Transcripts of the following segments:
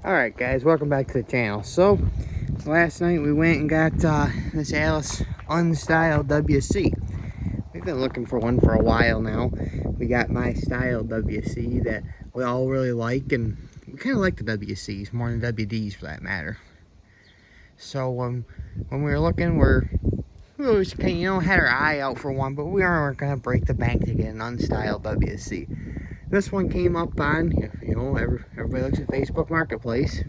Alright guys, welcome back to the channel. So, last night we went and got this Allis unstyled WC. We've been looking for one for a while now. We got my style WC that we all really like, and we kind of like the WCs more than WDs for that matter. So when we were looking, we always kind of, had our eye out for one, but we aren't going to break the bank to get an unstyled WC. This one came up on, everybody looks at Facebook Marketplace.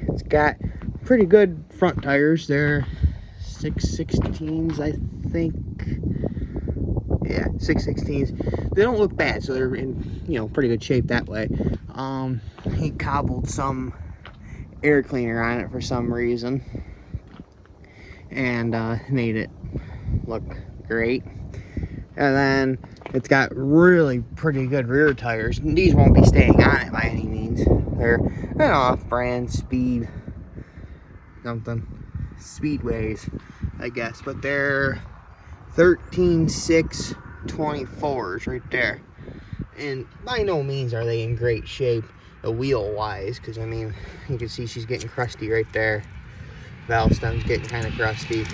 It's got pretty good front tires. They're 616s, I think. Yeah, 616s. They don't look bad, so they're in, pretty good shape that way. He cobbled some air cleaner on it for some reason, and made it look great. And then it's got really pretty good rear tires. These won't be staying on it by any means. They're off-brand speed something. Speedways, I guess. But they're 13.624s right there. And by no means are they in great shape wheel-wise. Because, you can see she's getting crusty right there. Valve stem's getting kind of crusty.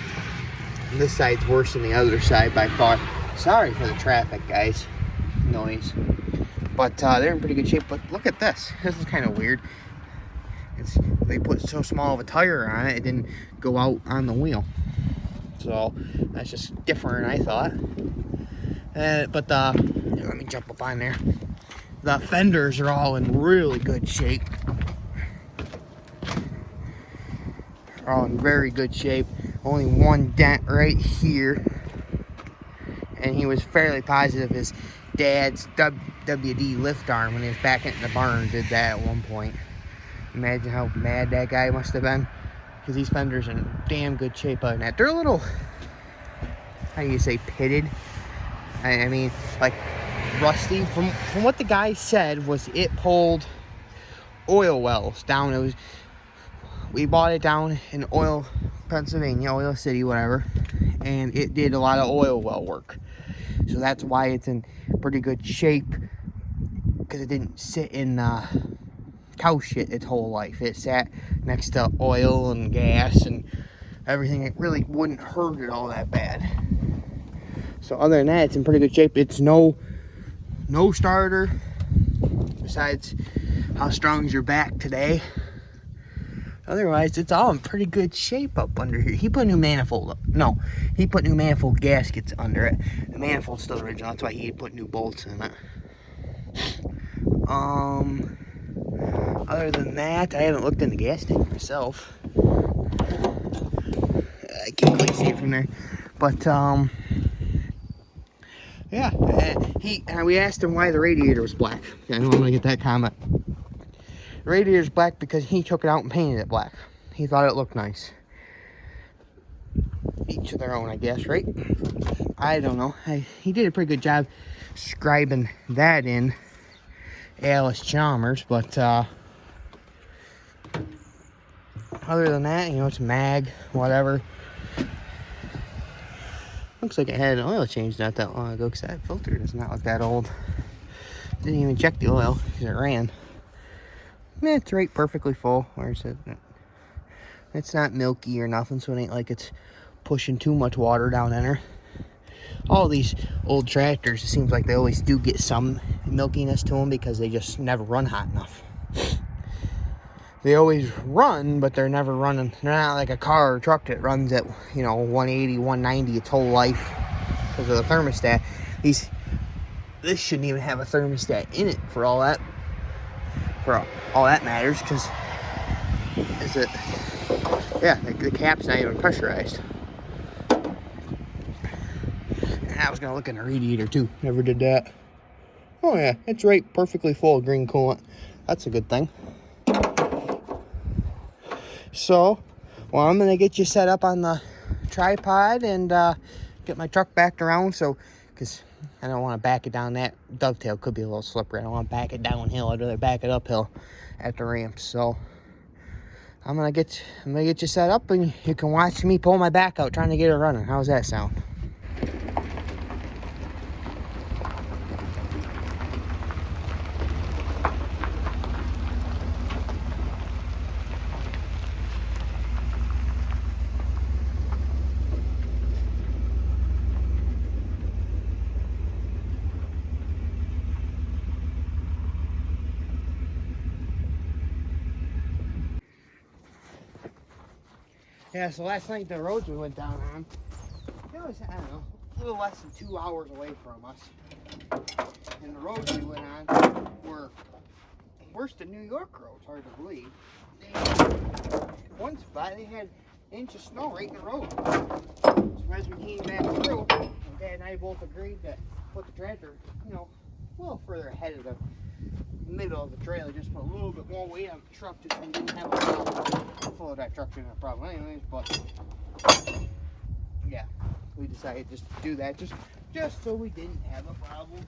And this side's worse than the other side by far. Sorry for the traffic, guys. Noise. But they're in pretty good shape. But look at this. This is kind of weird. They put so small of a tire on it, it didn't go out on the wheel. So that's just different, I thought. But let me jump up on there. The fenders are all in really good shape. They're all in very good shape. Only one dent right here. And he was fairly positive his dad's WD lift arm when he was back in the barn did that at one point. Imagine how mad that guy must have been. Because these fenders are in damn good shape other than that. They're a little, how do you say, pitted? I mean, like, rusty. From what the guy said was it pulled oil wells down. We bought it down in Pennsylvania, Oil City, whatever. And it did a lot of oil well work. So that's why it's in pretty good shape, because it didn't sit in cow shit its whole life. It sat next to oil and gas and everything. It really wouldn't hurt it all that bad. So other than that, it's in pretty good shape. It's no starter, besides how strong is your back today. Otherwise, it's all in pretty good shape up under here. He put new manifold gaskets under it. The manifold's still original. That's why he put new bolts in it. Other than that, I haven't looked in the gas tank myself. I can't really see it from there. But, yeah. We asked him why the radiator was black. I know I'm going to get that comment. The radiator's black because he took it out and painted it black. He thought it looked nice. Each of their own, I guess, right? I don't know. He did a pretty good job scribing that in Allis Chalmers, but other than that, it's mag, whatever. Looks like it had an oil change not that long ago, because that filter does not look that old. Didn't even check the oil because it ran. It's right perfectly full. Where's it? It's not milky or nothing, so it ain't like it's pushing too much water down in her. All these old tractors, it seems like they always do get some milkiness to them because they just never run hot enough. They always run, but they're never running. They're not like a car or truck that runs at 180, 190 its whole life because of the thermostat. This shouldn't even have a thermostat in it for all that. For all that matters, because the cap's not even pressurized. And I was gonna look in the radiator too. Never did that. Oh yeah, it's right perfectly full of green coolant. That's a good thing. So, well, I'm gonna get you set up on the tripod and get my truck backed around. So, because I don't want to back it down. That dovetail could be a little slippery. I don't want to back it downhill. I'd rather back it uphill at the ramp. So I'm gonna get you set up, and you can watch me pull my back out trying to get it running. How's that sound? Yeah, so last night the roads we went down on, it was, I don't know, a little less than 2 hours away from us. And the roads we went on were worse than New York roads, hard to believe. One spot, they had an inch of snow right in the road. So as we came back through, Dad and I both agreed to put the tractor, you know, a little further ahead of the middle of the trailer, just put a little bit more weight on the truck, just so we didn't have a problem. Full of that truck didn't have a problem anyways, but yeah, we decided just to do that, just so we didn't have a problem.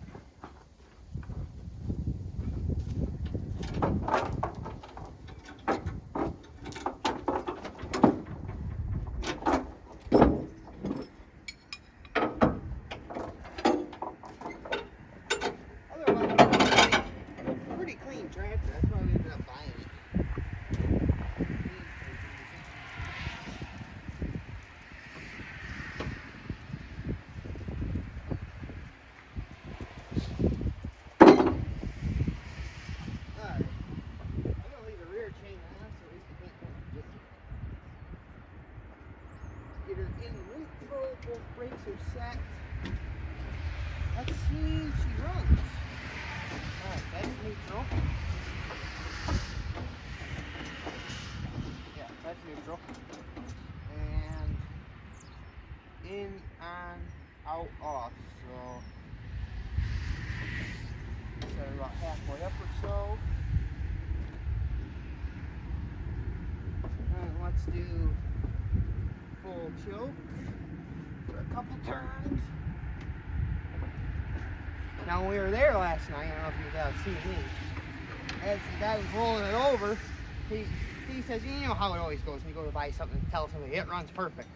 Both brakes are set. Let's see if she runs. Alright, that's neutral. Yeah, that's neutral. And in, on, out, off. So set about halfway up or so. And let's do full choke for a couple turns. Now when we were there last night, I don't know if you guys see me, as the guy was rolling it over, he says, you know how it always goes when you go to buy something and tell somebody it runs perfect.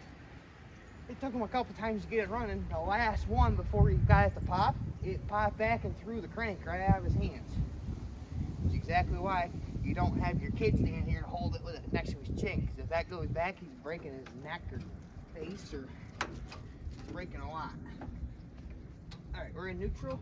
It took him a couple times to get it running. The last one, before he got it to pop, it popped back and threw the crank right out of his hands. Which is exactly why you don't have your kid stand here and hold it with it next to his chin, because if that goes back, he's breaking his neck or face, or he's breaking a lot. Alright, we're in neutral.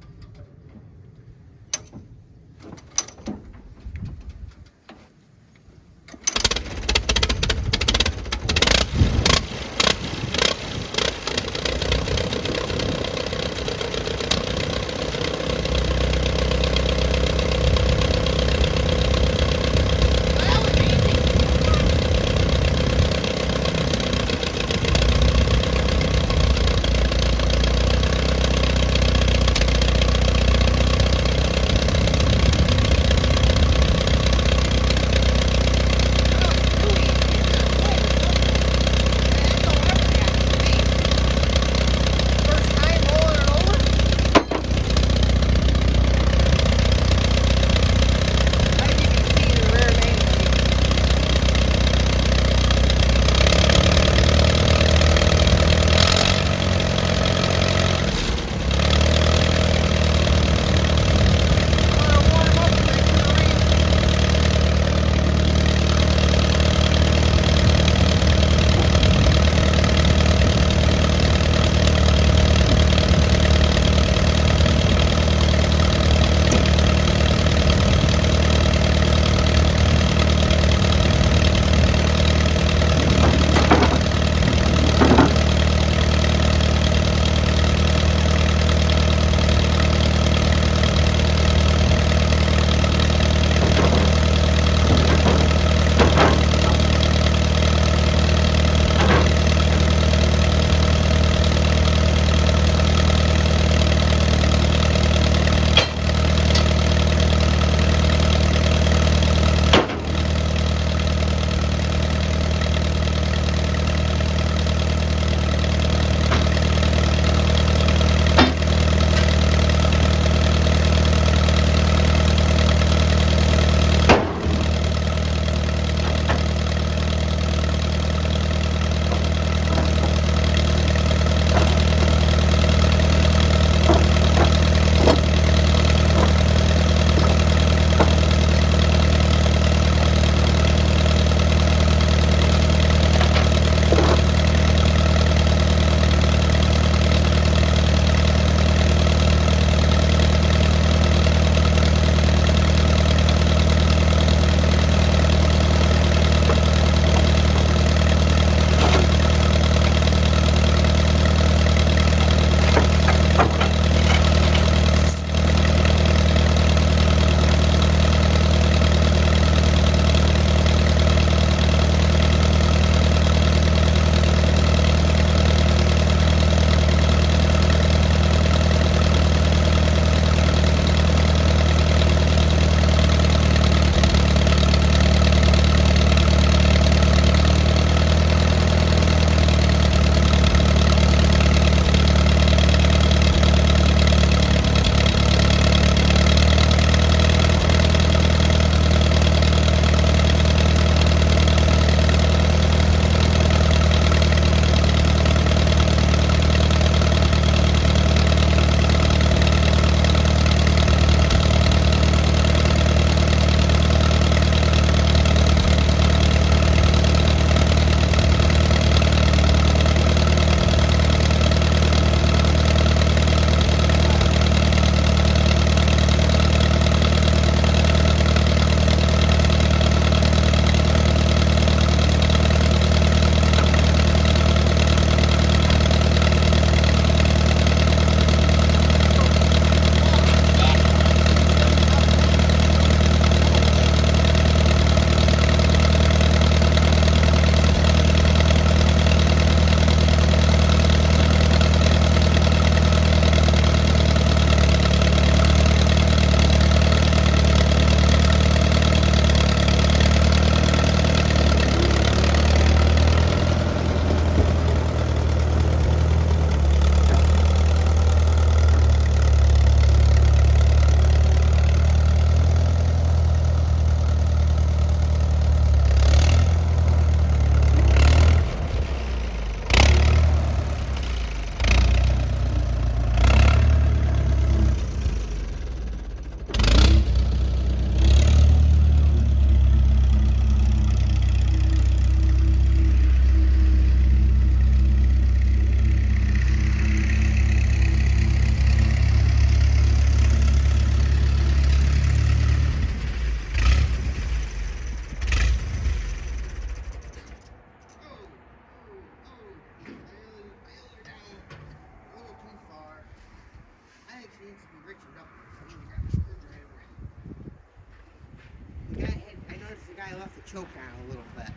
guy left the choke on a little bit.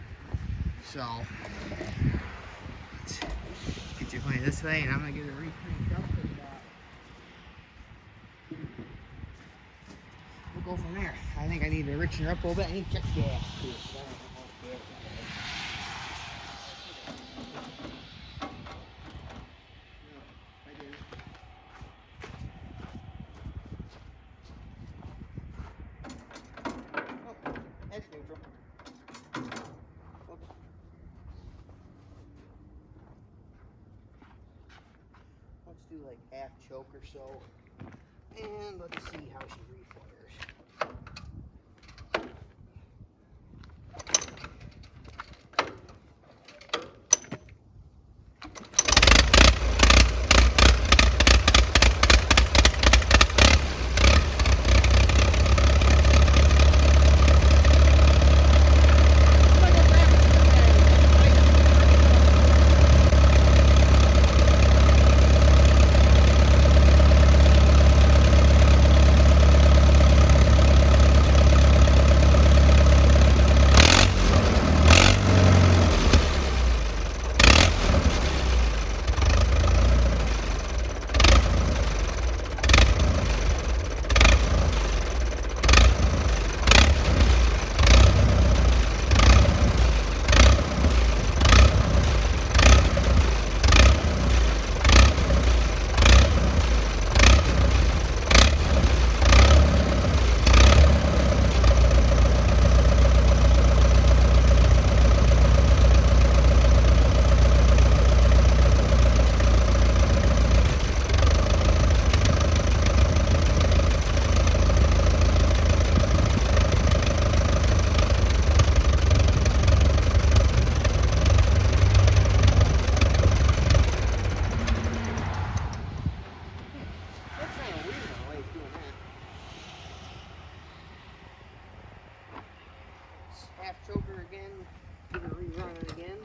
So, let's get your plane this way, and I'm going to get it recranked up, and we'll go from there. I think I need to richen her up a little bit. I need to check gas, too. So I don't know how much gas that's neutral. Oops. Let's do like half choke or so. And let's see how she reflares. Half choker again, give it a rerun it again.